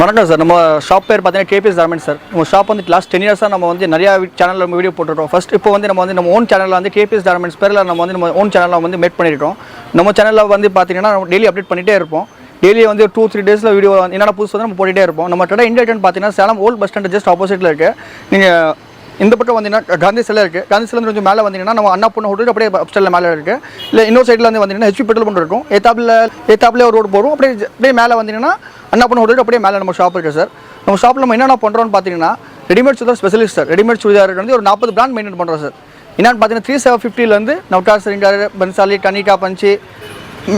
வணக்கம் சார். நம்ம ஷாப் பேர் பார்த்தீங்கன்னா கேபிஎஸ் கார்மெண்ட்ஸ் சார். நம்ம ஷாப் வந்து லாஸ்ட் 10 இயர்ஸாக நம்ம வந்து நிறையா சேனலில் நம்ம வீடியோ போட்டுருக்கோம். ஃபர்ஸ்ட் இப்போ வந்து நம்ம ஓன் சேனலில் வந்து கேபிஎஸ் கார்மெண்ட்ஸ் பேரில் நம்ம ஓன் சேனலில் வந்து மேட் பண்ணியிருக்கோம். நம்ம சேனலில் வந்து பார்த்தீங்கன்னா நம்ம டெய்லி அப்டேட் பண்ணிகிட்டே இருப்போம். டெய்லி வந்து 2-3 டேஸில் வீடியோ என்னென்ன புதுசு வந்து நம்ம போட்டுகிட்டே இருப்போம். நம்ம கடை இண்டியன் பார்த்தீங்கன்னா Salem old bus stand just ஆப்போசிட்டில் இருக்குது. நீங்கள் இந்த பக்கம் வந்தீங்கன்னா காந்தி சிலை இருக்குது. காந்தி சிலை கொஞ்சம் மேலே வந்தீங்கன்னா நம்ம அண்ணா பொண்ணு ஹோட்டல் அப்படியே அப்ஸ்டலில் மேலே இருக்குது. இல்லை இன்னொரு சைடில் வந்து வந்தீங்கன்னா ஹெச்பி பெட்ரோல் பங்க் இருக்கும். ஏத்தாப்பில் ஒரு ரோடு போகிறோம். அப்படியே மேலே வந்தீங்கன்னா அண்ணா பொண்ணு ஹோட்டல் அப்படியே மேலே நம்ம ஷாப் இருக்குது சார். நம்ம ஷாப்பில் நம்ம என்னென்ன பண்ணுறோம்னு பார்த்தீங்கன்னா readymade churidar specialist sir. Readymade churidar வந்து ஒரு 40 பிராண்ட் மெயின்டைன் பண்ணுறோம் சார். என்னென்னு பார்த்தீங்கன்னா 3750 நவ்டார், சரிங்கார், Bansali, Kanika, Panchi,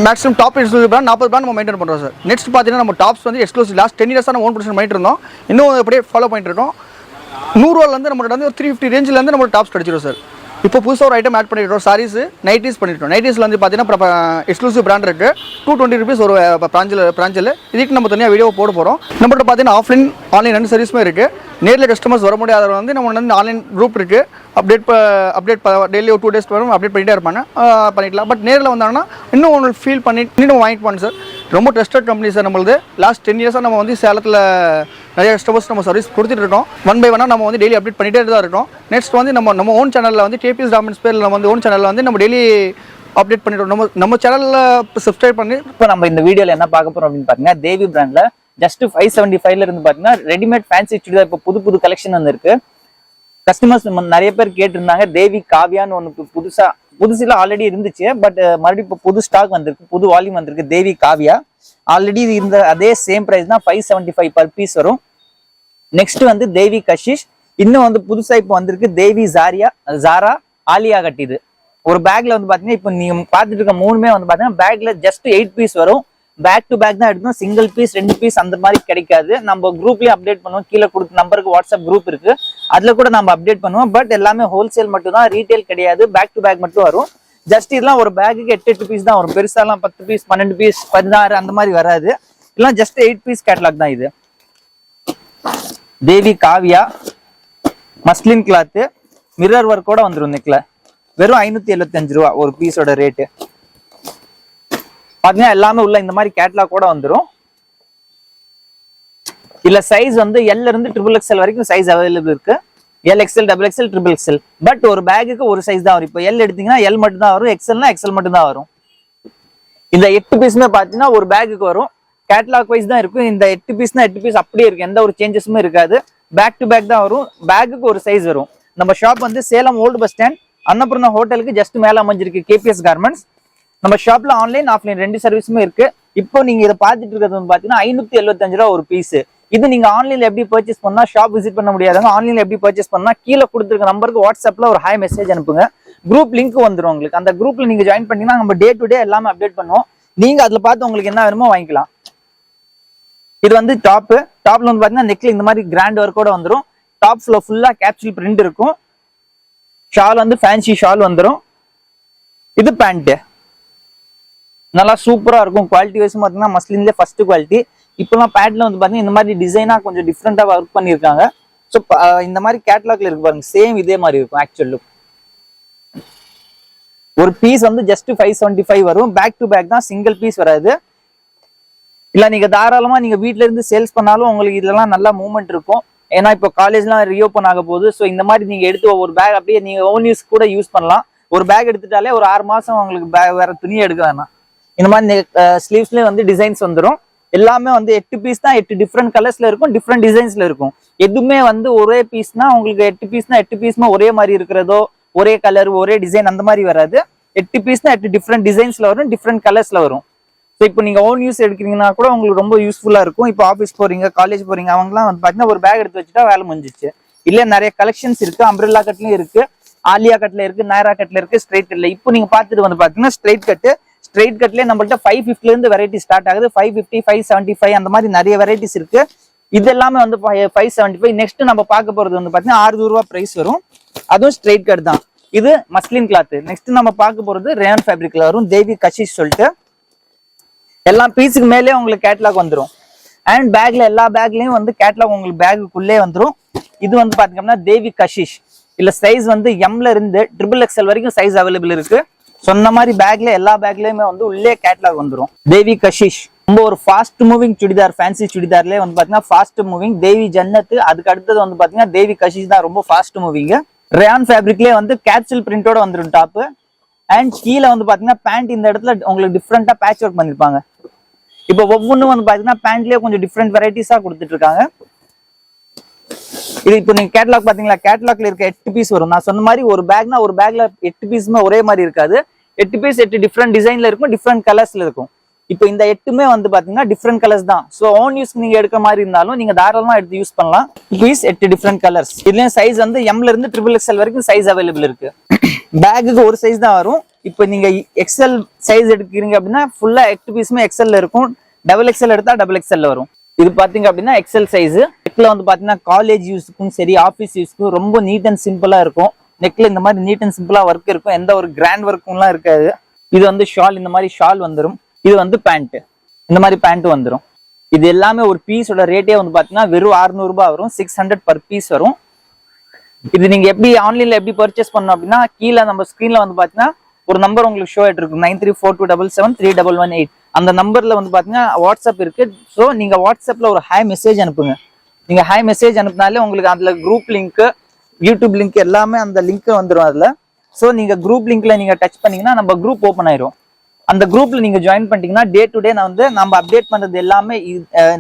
maximum top exclusive brand 40 brand நம்ம மெயின்டைன் பண்ணுறோம் சார். நெக்ஸ்ட் பார்த்தீங்கன்னா நம்ம டாப்ஸ் வந்து எக்ஸ்க்ளூசிவ் லாஸ்ட் 10 இயர்ஸாக நம்ம ஓன் ப்ரொடக்ஷன் பண்ணிட்டு இருந்தோம். இன்னும் அப்படியே ஃபாலோ பண்ணிட்டு இருக்கோம். 100 ரூபாலேருந்து நம்மகிட்ட வந்து ஒரு 350 ரேஞ்சிலேருந்து நம்ம டாப்ஸ் கிடச்சிடும் சார். இப்போ புதுசாக ஒரு ஐட்டம் ஆட் பண்ணிட்டோம். சாரீஸ் நைட்டிஸ் பண்ணிட்டோம். நைட்டிஸில் வந்து பார்த்தீங்கன்னா எக்ஸ்க்ளூசிவ் பிராண்ட் இருக்குது. 220 rupees ஒரு பிராஞ்சில். இதுக்கு நம்ம தனியாக வீடியோ போட போகிறோம். நம்மகிட்ட பார்த்தீங்கன்னா ஆன்லைன் 2 சர்வீஸுமே இருக்குது. நேரில் கஸ்டமர்ஸ் வர முடியாதவங்க வந்து நம்ம வந்து ஆன்லைன் குரூப் இருக்குது. அப்டேட் டெய்லி ஒரு 2 days வரும் அப்டேட் பண்ணிகிட்டே இருப்பாங்க, பண்ணிக்கலாம். பட் நேரில் வந்தாங்கன்னா இன்னும் உங்களுக்கு ஃபீல் பண்ணி இன்னும் வாங்கிட்டு போங்க சார். ரொம்ப ட்ரஸ்டட் கம்பெனி சார். நம்மளது லாஸ்ட் 10 இயர்ஸாக நம்ம வந்து சேலத்தில் நிறைய கஸ்டமர்ஸ் நம்ம சர்வீஸ் கொடுத்துட்டு இருக்கோம். 1 by 1 நம்ம வந்து டெய்லி அப்டேட் பண்ணிகிட்டே தான் இருக்கோம். நெக்ஸ்ட் வந்து நம்ம ஓன் சேனலில் வந்து கேபிஎஸ் கார்மெண்ட்ஸ் பேரில் நம்ம வந்து ஓன் சேனலில் வந்து நம்ம டெய்லி அப்டேட் பண்ணிட்டோம். நம்ம சேனலில் சப்ஸ்கிரைப் பண்ணி இப்போ நம்ம இந்த வீடியோவில் என்ன பார்க்க போகிறோம் அப்படின்னு பார்த்தீங்கன்னா, தேவி பிராண்டில் ஜஸ்ட் 575 இருந்து பார்த்தீங்கன்னா ரெடிமேட் ஃபேன்சி சுடிதார் இப்போ புது கலெக்ஷன் வந்துருக்கு. கஸ்டமர்ஸ் நிறைய பேர் கேட்டிருந்தாங்க. தேவி காவியான்னு ஒன்று புதுசில் ஆல்ரெடி இருந்துச்சு. பட் மறுபடியும் இப்போ புது ஸ்டாக் வந்திருக்கு, புது வால்யூம் வந்திருக்கு. தேவி காவியா ஆல்ரெடி இந்த அதே சேம் ப்ரைஸ் தான் 575 per piece வரும். நெக்ஸ்ட் வந்து தேவி கஷிஷ். இன்னும் வந்து புதுசா இப்போ வந்திருக்கு தேவி ஜாரா ஆலியா கட். இது ஒரு பேக்ல வந்து பாத்தீங்கன்னா இப்போ நீங்க பார்த்துட்டு இருக்க 3மே வந்து பாத்தீங்கன்னா பேக்ல ஜஸ்ட் 8 பீஸ் வரும். பேக் டு பேக் தான் எடுக்கணும். சிங்கிள் பீஸ் 2 பீஸ் அந்த மாதிரி கிடைக்காது. நம்ம குரூப்லயும் அப்டேட் பண்ணுவோம். கீழே கொடுத்த நம்பருக்கு வாட்ஸ்அப் குரூப் இருக்கு, அதுல கூட நம்ம அப்டேட் பண்ணுவோம். பட் எல்லாமே ஹோல்சேல் மட்டும் தான், ரீட்டைல் கிடையாது. பேக் டு பேக் மட்டும் வரும். ஜஸ்ட் இதெல்லாம் ஒரு பேக்குக்கு 8 பீஸ் தான் வரும். பெருசாலாம் 10 பீஸ் 12 பீஸ் 16 அந்த மாதிரி வராது. இதெல்லாம் ஜஸ்ட் 8 பீஸ் கேட்டலாக் தான். இது தேவி காவியா மஸ்லின் கிளாத், மிரர் ஒர்க்கோட வந்துடும். நெக்ல வெறும் 575 ரூபா ஒரு பீஸோட ரேட்டு. பாத்தீங்கன்னா எல்லாமே உள்ள இந்த மாதிரி கேட்டலாக் கூட வந்துடும். இல்ல சைஸ் வந்து L இருந்து XXL வரைக்கும் சைஸ் அவைலபிள் இருக்கு. LXL, XXL, XXL. பட் ஒரு பேக்குக்கு ஒரு சைஸ் தான் வரும். இப்போ L எடுத்தீங்கன்னா L மட்டும் தான் வரும், XLனா XL மட்டும் தான் வரும். இந்த 8 பீஸுமே பாத்தீங்கன்னா ஒரு பேக்குக்கு வரும். கேட்டலாக் வைஸ் தான் இருக்கும். இந்த 8 பீஸ்னா 8 பீஸ் அப்படியே இருக்கு, எந்த ஒரு சேஞ்சஸுமே இருக்காது. பேக் டு பேக் தான் வரும். பேக்குக்கு ஒரு சைஸ் வரும். நம்ம ஷாப் வந்து Salem old bus stand Annapurna ஹோட்டலுக்கு ஜஸ்ட் மேல அமைஞ்சிருக்கு கேபிஎஸ் கார்மெண்ட்ஸ். நம்ம ஷாப்ல ஆன்லைன் ஆஃப்லைன் 2 சர்வீஸுமே இருக்கு. இப்போ நீங்க இதை பார்த்துட்டு இருக்கிறது வந்து பாத்தீங்கன்னா 575 ரூபா ஒரு பீஸ். இது நீங்க ஆன்லைன்ல எப்படி பர்ச்சேஸ் பண்ணா, ஷாப் விசிட் பண்ண முடியாதவங்க ஆன்லைன்ல எப்படி பர்ச்சேஸ் பண்ணா, கீழே கொடுத்துருக்க நம்பருக்கு வாட்ஸ்அப்ல ஒரு ஹாய் மெசேஜ் அனுப்புங்க. குரூப் லிங்க் வந்துடும் உங்களுக்கு. அந்த குரூப்ல நீங்க ஜாயின் பண்ணீங்கன்னா நம்ம டே டு டே எல்லாமே அப்டேட் பண்ணுவோம். நீங்க அதுல பார்த்து உங்களுக்கு என்ன வேணுமோ வாங்கிக்கலாம். இது வந்து டாப்ல வந்து பாத்தீங்கன்னா நெக்ல இந்த மாதிரி கிராண்ட் ஒர்க்கோட வந்துடும். டாப் ஃபுல்லா கேப்சூல் பிரிண்ட் இருக்கும். ஷால் வந்து ஃபேன்சி ஷால் வந்துடும். இது பேண்ட் நல்லா சூப்பரா இருக்கும். குவாலிட்டி வைஸ் பாத்தீங்கன்னா மஸ்லின்ல ஃபர்ஸ்ட் குவாலிட்டி. இப்பெல்லாம் பேண்ட்ல வந்து பாத்தீங்கன்னா இந்த மாதிரி டிசைனா கொஞ்சம் டிஃப்ரெண்டா ஒர்க் பண்ணிருக்காங்க. ஸோ இந்த மாதிரி கேட்டலாக்ல இருக்கு பாருங்க, சேம் இதே மாதிரி இருக்கும். ஆக்சுவல் லுக் ஒரு பீஸ் வந்து ஜஸ்ட் 575 வரும். பேக் டு பேக் தான், சிங்கிள் பீஸ் வராது. இல்ல நீங்க தாராளமா நீங்க வீட்ல இருந்து சேல்ஸ் பண்ணாலும் உங்களுக்கு இதெல்லாம் நல்லா மூவ்மெண்ட் இருக்கும். ஏன்னா இப்போ காலேஜ்லாம் ரீஓப்பன் ஆக போகுது. ஸோ இந்த மாதிரி நீங்க எடுத்து ஒரு பேக் அப்படியே நீங்க ஓன் யூஸ் கூட யூஸ் பண்ணலாம். ஒரு பேக் எடுத்துட்டாலே ஒரு 6 மாசம் உங்களுக்கு வேற துணியை எடுக்க வேணாம். இந்த மாதிரி ஸ்லீவ்ஸ்லயே வந்து டிசைன்ஸ் வந்துடும். எல்லாமே வந்து 8 பீஸ் தான். 8 டிஃப்ரெண்ட் கலர்ஸ்ல இருக்கும், டிஃப்ரெண்ட் டிசைன்ஸ்ல இருக்கும். எதுவுமே வந்து ஒரே பீஸ்னா உங்களுக்கு 8 பீஸ்னா 8 பீஸ்மா ஒரே மாதிரி இருக்கிறதோ, ஒரே கலர் ஒரே டிசைன் அந்த மாதிரி வராது. 8 பீஸ்னா 8 டிஃப்ரெண்ட் டிசைன்ஸ்ல வரும், டிஃப்ரெண்ட் கலர்ஸ்ல வரும். ஸோ இப்போ நீங்க ஓன் யூஸ் எடுக்கிறீங்கன்னா கூட உங்களுக்கு ரொம்ப யூஸ்ஃபுல்லா இருக்கும். இப்போ ஆஃபீஸ் போறீங்க, காலேஜ் போறீங்க, அவங்கலாம் வந்து பாத்தீங்கன்னா ஒரு பேக் எடுத்து வச்சுட்டா வேலை முடிஞ்சிச்சு. இல்ல நிறைய கலெக்ஷன்ஸ் இருக்கு. அம்ப்ரெல்லா கட்லயும் இருக்கு, ஆலியா கட்ல இருக்கு, நைரா கட்ல இருக்கு, ஸ்ட்ரைட் கட்ல. இப்போ நீங்க பாத்துட்டு வந்து பாத்தீங்கன்னா ஸ்ட்ரைட் கட்லயே நம்மள்ட்ட 550 இருந்து வெரைட்டி ஸ்டார்ட் ஆகுது. 550, 575 அந்த மாதிரி நிறைய வெரைட்டிஸ் இருக்கு. இது எல்லாமே வந்து 575. நெக்ஸ்ட் நம்ம பார்க்க போறது வந்து பாத்தீங்கன்னா 600 ரூபா பிரைஸ் வரும். அதுவும் ஸ்ட்ரைட் கட் தான். இது மஸ்லின் கிளாத். நெக்ஸ்ட் நம்ம பார்க்க போறது ரேயான் ஃபேப்ரிக்ல வரும். தேவி கஷிஷ் சொல்லிட்டு எல்லா பீஸுக்கு மேலே உங்களுக்கு கேட்டலாக் வந்துடும். அண்ட் பேக்ல எல்லா பேக்லயும் வந்து கேட்டலாக் உங்களுக்கு பேக்குள்ளே வந்துடும். இது வந்து பாத்தீங்கன்னா தேவி கஷிஷ். இல்ல சைஸ் வந்து M இருந்து XXL வரைக்கும் சைஸ் அவைலபிள் இருக்கு. சொன்ன மாதிரி பேக்ல எல்லா பேக்லயுமே வந்து உள்ளே கேட்டலாக் வந்துடும். தேவி கஷிஷ் ரொம்ப ஒரு ஃபாஸ்ட் மூவிங் சுடிதார், ஃபேன்சி சுடிதார்லேயே வந்து பாத்தீங்கன்னா ஃபாஸ்ட் மூவிங் தேவி ஜன்னத். அதுக்கு அடுத்தது வந்து பாத்தீங்கன்னா தேவி கஷிஷ் தான் ரொம்ப ஃபாஸ்ட் மூவிங். ரேயான் ஃபேப்ரிக்லேயே வந்து கேப்சூல் பிரிண்டோட வந்துடும் டாப். அண்ட் கீழே வந்து பாத்தீங்கன்னா பேண்ட் இந்த இடத்துல உங்களுக்கு டிஃப்ரெண்டா பேட்ச் ஒர்க் பண்ணிருப்பாங்க. இப்போ ஒவ்வொன்றும் வந்து பாத்தீங்கன்னா பேண்ட்லயே கொஞ்சம் டிஃப்ரெண்ட் வெரைட்டிஸா கொடுத்துட்டு இருக்காங்க. இது இப்போ நீங்க கேட்லாக் பாத்தீங்களா, கேட்லாக்ல இருக்க 8 பீஸ் வரும். நான் சொன்ன மாதிரி ஒரு பேக்னா ஒரு பேக்ல 8 பீஸுமே ஒரே மாதிரி இருக்காது. 8 பீஸ் 8 டிஃப்ரெண்ட் டிசைன்ல இருக்கும், டிஃப்ரெண்ட் கலர்ஸ்ல இருக்கும். இப்போ இந்த 8மே வந்து பாத்தீங்கன்னா டிஃப்ரெண்ட் கலர்ஸ் தான். ஸோ ஓன் யூஸ்க்கு நீங்க எடுக்கிற மாதிரி இருந்தாலும் நீங்க தாராளமா எடுத்து யூஸ் பண்ணலாம். Piece 8 different colours. இதுலயும் சைஸ் வந்து எம்ல இருந்து XXL வரைக்கும் சைஸ் அவைலபிள் இருக்கு. பேக்குக்கு ஒரு சைஸ் தான் வரும். இப்போ நீங்க XL சைஸ் எடுக்கிறீங்க அப்படின்னா ஃபுல்லா 8 பீஸுமே XL இருக்கும். XXL எடுத்தா XXL வரும். இது பாத்தீங்க அப்படின்னா XL சைஸ். நெக்ல வந்து பாத்தீங்கன்னா காலேஜ் யூஸ்க்கும் சரி ஆஃபீஸ் யூஸ்க்கும் ரொம்ப நீட் அண்ட் சிம்பிளா இருக்கும். நெக்ல இந்த மாதிரி நீட் அண்ட் சிம்பிளா ஒர்க் இருக்கும், எந்த ஒரு கிராண்ட் ஒர்க்கும்லாம் இருக்காது. இது வந்து ஷால், இந்த மாதிரி ஷால் வந்துடும். இது வந்து பேண்ட், இந்த மாதிரி பேண்ட் வந்துடும். இது எல்லாமே ஒரு பீஸோட ரேட்டே வந்து பாத்தீங்கன்னா வெறும் 600 ரூபாய் வரும். 600 பர் பீஸ் வரும். இது நீங்க எப்படி ஆன்லைன்ல எப்படி பர்ச்சேஸ் பண்ணணும் அப்படின்னா கீழே நம்ம ஸ்கிரீன்ல வந்து பாத்தீங்கன்னா ஒரு நம்பர் உங்களுக்கு ஷோ ஆயிட்டு இருக்கும், 9342773118. அந்த நம்பர்ல வந்து பாத்தீங்கன்னா வாட்ஸ்அப் இருக்கு. ஸோ நீங்க வாட்ஸ்அப்ல ஒரு ஹாய் மெசேஜ் அனுப்புங்க. நீங்க ஹாய் மெசேஜ் அனுப்புனாலே உங்களுக்கு அதுல குரூப் லிங்க், யூடியூப் லிங்க் எல்லாமே அந்த லிங்க் வந்துடும் அதுல. ஸோ நீங்க குரூப் லிங்க்ல நீங்க டச் பண்ணீங்கன்னா நம்ம குரூப் ஓப்பன் ஆயிரும். அந்த குரூப்ல நீங்க ஜாயின் பண்ணிட்டீங்கன்னா டே டு டே நான் வந்து நம்ம அப்டேட் பண்றது எல்லாமே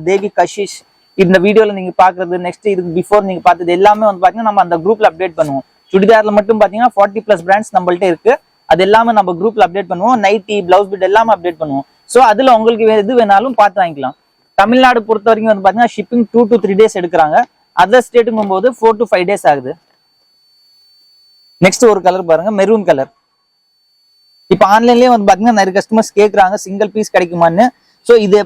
தேவி கஷிஷ் இந்த வீடியோல நீங்க பாக்குறது, நெக்ஸ்ட் இதுக்கு பிஃபோர் நீங்க பார்த்தது எல்லாமே வந்து பாத்தீங்கன்னா நம்ம அந்த குரூப்ல அப்டேட் பண்ணுவோம். சுடிதார்ல மட்டும் பாத்தீங்கன்னா 40+ பிராண்ட்ஸ் நம்மள்ட்ட இருக்கு. அது எல்லாமே நம்ம குரூப்ல அப்டேட் பண்ணுவோம். நைட்டி, பிளவுஸ் பிட் எல்லாமே அப்டேட் பண்ணுவோம். ஸோ அதுல உங்களுக்கு எது வேணாலும் பார்த்து வாங்கிக்கலாம். தமிழ்நாடு பொறுத்த வரைக்கும் வந்து பாத்தீங்கன்னா ஷிப்பிங் 2 to 3 days எடுக்கிறாங்க. அதர் ஸ்டேட்டுங்கும் போது 4 to 5 days ஆகுது. நெக்ஸ்ட் ஒரு கலர் பாருங்க, மெரூன் கலர். இப்போ ஆன்லைன்லயே வந்து பாத்தீங்கன்னா நிறைய கஸ்டமர்ஸ் கேட்கறாங்க சிங்கிள் பீஸ் கிடைக்குமான்னு. ஸோ இது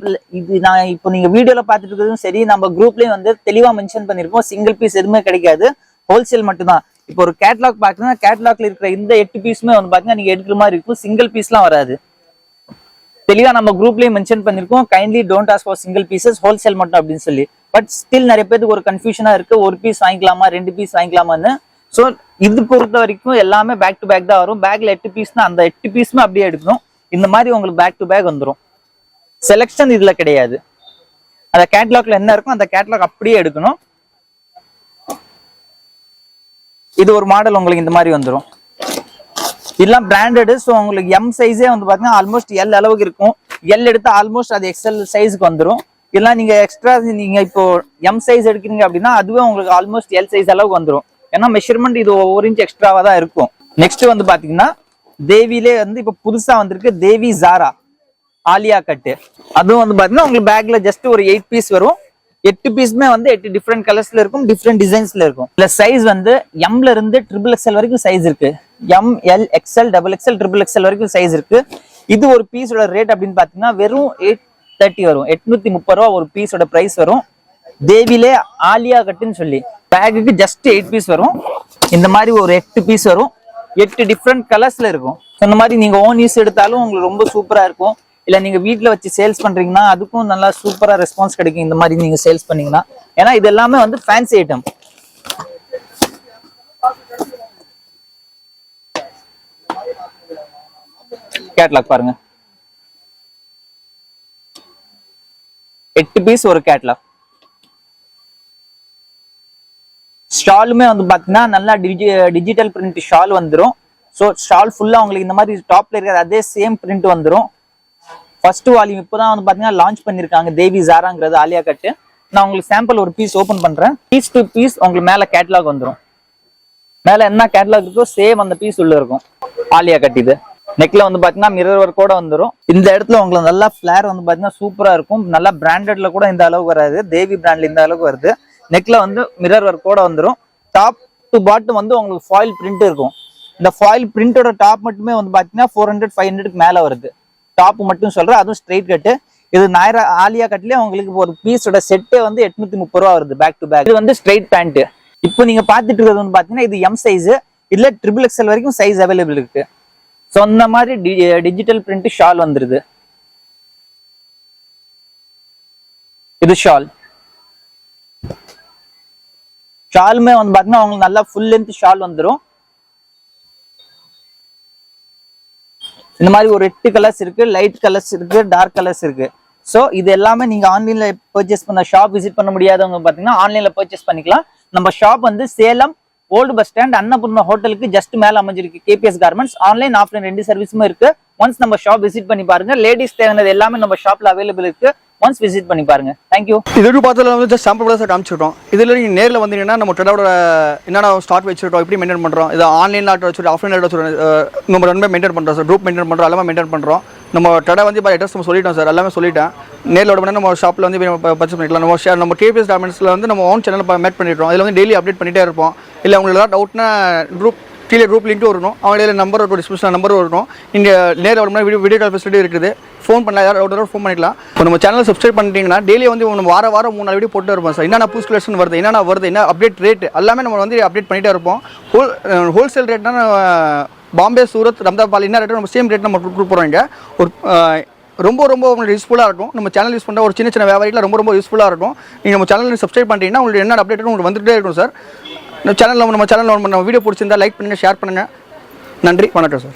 நான் இப்போ நீங்க வீடியோல பார்த்துட்டு இருக்கிறதும் சரி, நம்ம குரூப்லயும் வந்து தெளிவா மென்ஷன் பண்ணிருப்போம், சிங்கிள் பீஸ் எதுவுமே கிடைக்காது, ஹோல்சேல் மட்டும்தான். இப்போ ஒரு கேட்லாக் பாத்தீங்கன்னா கேட்லாக்ல இருக்கிற இந்த 8 பீஸுமே வந்து பாத்தீங்கன்னா நீங்க எடுக்கிற மாதிரி இருக்கும், சிங்கிள் பீஸ்லாம் வராது. தெளிவா நம்ம குரூப்லயே மென்ஷன் பண்ணிருக்கோம், kindly don't ask for single pieces, wholesale மட்டும் அப்படின்னு சொல்லி. பட் ஸ்டில் நிறைய பேருக்கு ஒரு கன்ஃபியூஷனா இருக்கு, ஒரு பீஸ் வாங்கிக்கலாமா 2 பீஸ் வாங்கிக்கலாமான்னு. ஸோ இது பொறுத்த வரைக்கும் எல்லாமே பேக் டு பேக் தான் வரும். பேக்ல 8 பீஸ்னா அந்த 8 பீஸுமே அப்படியே எடுக்கணும். இந்த மாதிரி உங்களுக்கு பேக் டு பேக் வந்துடும். செலக்ஷன் இதுல கிடையாது. அந்த கேட்லாக்ல என்ன இருக்கும் அந்த கேட்லாக் அப்படியே எடுக்கணும். இது ஒரு மாடல் உங்களுக்கு இந்த மாதிரி வந்துடும். இதெல்லாம் பிராண்டட். ஸோ உங்களுக்கு எம் சைஸே வந்து பாத்தீங்கன்னா ஆல்மோஸ்ட் எல் அளவுக்கு இருக்கும். எல் எடுத்து ஆல்மோஸ்ட் அது XL சைஸுக்கு வந்துடும். இதெல்லாம் நீங்க எக்ஸ்ட்ரா நீங்க இப்போ எம் சைஸ் எடுக்கிறீங்க அப்படின்னா அதுவே உங்களுக்கு ஆல்மோஸ்ட் எல் சைஸ் அளவுக்கு வந்துடும். ஏன்னா மெஷர்மெண்ட் இது 1 inch எக்ஸ்ட்ராவா தான் இருக்கும். நெக்ஸ்ட் வந்து பாத்தீங்கன்னா தேவிலே வந்து இப்போ புதுசா வந்திருக்கு தேவி ஜாரா ஆலியா கட்டு. அதுவும் வந்து பாத்தீங்கன்னா உங்களுக்கு பேக்ல ஜஸ்ட் ஒரு 8 பீஸ் வரும். 8 பீஸ்மே வந்து 8 டிஃப்ரெண்ட் கலர்ஸ்ல இருக்கும், டிஃப்ரெண்ட் டிசைன்ஸ்ல இருக்கும். இல்ல சைஸ் வந்து எம்ல இருந்து XXL வரைக்கும் சைஸ் இருக்கு. M, L, XL, XXL, XXL வரைக்கும் சைஸ் இருக்கு. இது ஒரு பீஸோட ரேட் அப்படின்னு பாத்தீங்கன்னா வெறும் 830 வரும். 830 ரூபா ஒரு பீஸோட பிரைஸ் வரும். தேவிலே ஆலியா கட்டுன்னு சொல்லி பேக்குக்கு ஜஸ்ட் 8 பீஸ் வரும். இந்த மாதிரி ஒரு 8 பீஸ் வரும். 8 டிஃப்ரெண்ட் கலர்ஸ்ல இருக்கும். இந்த மாதிரி நீங்க ஓன் யூஸ் எடுத்தாலும் உங்களுக்கு ரொம்ப சூப்பரா இருக்கும். இல்ல நீங்க வீட்டுல வச்சு சேல்ஸ் பண்றீங்கன்னா அதுக்கும் நல்லா சூப்பரா ரெஸ்பான்ஸ் கிடைக்கும். இந்த மாதிரி நீங்க சேல்ஸ் பண்ணீங்கன்னா, ஏன்னா இது எல்லாமே வந்து ஃபேன்சி ஐட்டம். கேட்லாக் பாருங்க, 8 பீஸ் ஒரு கேட்லாக். ஷாலுமே வந்து பாத்தீங்கன்னா நல்லா டிஜிட்டல் பிரிண்ட் ஷால் வந்துடும். ஸோ ஷால் ஃபுல்லா உங்களுக்கு இந்த மாதிரி டாப்ல இருக்கிற அதே சேம் பிரிண்ட் வந்துடும். ஃபர்ஸ்ட் வால்யூம் இப்போதான் வந்து பாத்தீங்கன்னா லான்ச் பண்ணிருக்காங்க தேவி ஜாராங்கிறது ஆலியா கட்டு. நான் உங்களுக்கு சாம்பிள் ஒரு பீஸ் ஓபன் பண்றேன். பீஸ் டு பீஸ் உங்களுக்கு மேல கேட்லாக் வந்துடும். மேல என்ன கேட்லாக் இருக்கோ சேம் அந்த பீஸ் உள்ள இருக்கும். ஆலியா கட் இது நெக்ல வந்து பாத்தீங்கன்னா மிரர் ஒர்க்கோட வந்துடும். இந்த இடத்துல உங்களுக்கு நல்லா ஃபிளேர் வந்து பாத்தீங்கன்னா சூப்பரா இருக்கும். நல்லா பிராண்டட்ல கூட இந்த அளவுக்கு வராது, தேவி பிராண்ட்ல இந்த அளவுக்கு வருது. நெக்ல வந்து மிரர் ஒர்க்கோட வந்துடும். டாப் டு பாட்டம் வந்து உங்களுக்கு ஃபாயில் பிரிண்ட் இருக்கும். இந்த ஃபாயில் பிரிண்டோட டாப் மட்டுமே வந்து பாத்தீங்கன்னா 400-500 மேல வருது. டாப் மட்டும் சொல்றேன், அதுவும் ஸ்ட்ரெயிட் கட்டு. இது ஆலியா கட்லயே உங்களுக்கு ஒரு பீஸோட செட்டே வந்து 830 ரூபா வருது பேக் டு பேக். இது வந்து ஸ்ட்ரெயிட் பேண்ட். இப்போ நீங்க பாத்துட்டு இருக்கிறது வந்து பாத்தீங்கன்னா இது எம் சைஸ். இதுல XXL வரைக்கும் சைஸ் அவைலபிள் இருக்கு. ஸோ அந்த மாதிரி டிஜிட்டல் பிரிண்ட் ஷால் வந்துருது. இது ஷால். ஷாலுமே வந்து பாத்தீங்கன்னா உங்களுக்கு நல்லா ஃபுல் லென்த் ஷால் வந்துடும். இந்த மாதிரி ஒரு 8 கலர்ஸ் இருக்கு, லைட் கலர்ஸ் இருக்கு, டார்க் கலர்ஸ் இருக்கு. ஸோ இது எல்லாமே நீங்க ஆன்லைன்ல பர்ச்சேஸ் பண்ண, ஷாப் விசிட் பண்ண முடியாதவங்க பாத்தீங்கன்னா ஆன்லைன்ல பர்ச்சேஸ் பண்ணிக்கலாம். நம்ம ஷாப் வந்து Salem old bus stand Annapurna ஹோட்டலுக்கு ஜஸ்ட் மேல அமைஞ்சிருக்கு கேபிஎஸ் கார்மெண்ட்ஸ். ஆன்லைன் ஆஃப்லைன் 2 சர்வீஸுமே இருக்கு. ஒன்ஸ் நம்ம ஷாப் விசிட் பண்ணி பாருங்க. லேடிஸ் தேவையானது எல்லாமே நம்ம ஷாப்ல அவைலபிள் இருக்கு. ஒன்ஸ் விசிட் பண்ணி பாருங்க. தேங்க்யூ. இது பார்த்ததுல வந்து ஜஸ்ட் சாம்பிள் தான் சார் காமிச்சிருக்கோம். இதில் நீங்கள் நேரில் வந்தீங்கன்னா நம்ம ட்ரெடோட என்னென்ன ஸ்டாக் வச்சிருக்கோம், எப்படி மெயின்டைன் பண்ணுறோம், இது ஆன்லைன் ஆர்டர் வச்சுட்டு ஆஃப்லைன் ஆர்டர் வச்சுருக்கோம், நம்ம ரெண்டுமே மெயின்டைன் பண்ணுறோம் சார். குரூப் மெயின்டைன் பண்ணுறோம், எல்லாமே மெயின்டைன் பண்ணுறோம். நம்ம ட்ரெடை வந்து இப்போ அட்ரஸ் நம்ம சொல்லிட்டோம் சார், எல்லாமே சொல்லிட்டேன். நேரில் விட நம்ம ஷாப்பில் வந்து பர்ச்சேஸ் பண்ணிக்கலாம். நம்ம கேபிஎஸ் கார்மெண்ட்ஸில் வந்து நம்ம ஓன் சேனல் மேட் பண்ணிடுறோம். அதில் வந்து டெய்லி அப்டேட் பண்ணிகிட்டே இருப்போம். இல்லை உங்களுக்கு ஏதாவது டவுட்னா கீழே குரூப் லிங்க் வரணும், அவங்களே நம்பர் இருக்கும், டிஸ்கிரிப்ஷன் நம்பர் வரணும். நீங்கள் நேரில் வர மாதிரி வீடியோ கால் ஃபெசிலிட்டி இருக்குது. ஃபோன் பண்ணலாம், யாராவது டவுட் ஃபோன் பண்ணிக்கலாம். இப்போ நம்ம சேனல் சப்ஸ்கிரைப் பண்ணிட்டீங்கன்னா டெய்லி வந்து நம்ம வாரம் 3 வீடியோ போட்டு இருப்போம் சார். என்னென்ன புது கலெக்ஷன் வருது, என்னென்ன வருது, என்ன அப்டேட் ரேட் எல்லாமே நம்ம வந்து அப்டேட் பண்ணிகிட்டே இருப்போம். ஹோல்சேல் ரேட்னா பாம்பே, சூரத், ரம்தாபால் என்ன ரேட்டு நம்ம சேம் ரேட் நம்ம கொடுக்குறோம். இங்கே ஒரு ரொம்ப உங்களுக்கு யூஸ்ஃபுல்லாக இருக்கும். நம்ம சேனல் யூஸ் பண்ணுற ஒரு சின்ன வியாபாரிகள் ரொம்ப யூஸ்ஃபுல்லாக இருக்கும். நீங்கள் நம்ம சேனல் சப்ஸ்கிரைப் பண்ணிட்டீங்கன்னா உங்களுக்கு என்ன அப்டேட் உங்களுக்கு வந்துகிட்டே இருக்கும் சார். நம்ம சேனலில் நம்ம வீடியோ பிடிச்சிருந்தா லைக் பண்ணுங்கள், ஷேர் பண்ணுங்கள். நன்றி, வணக்கம் சார்.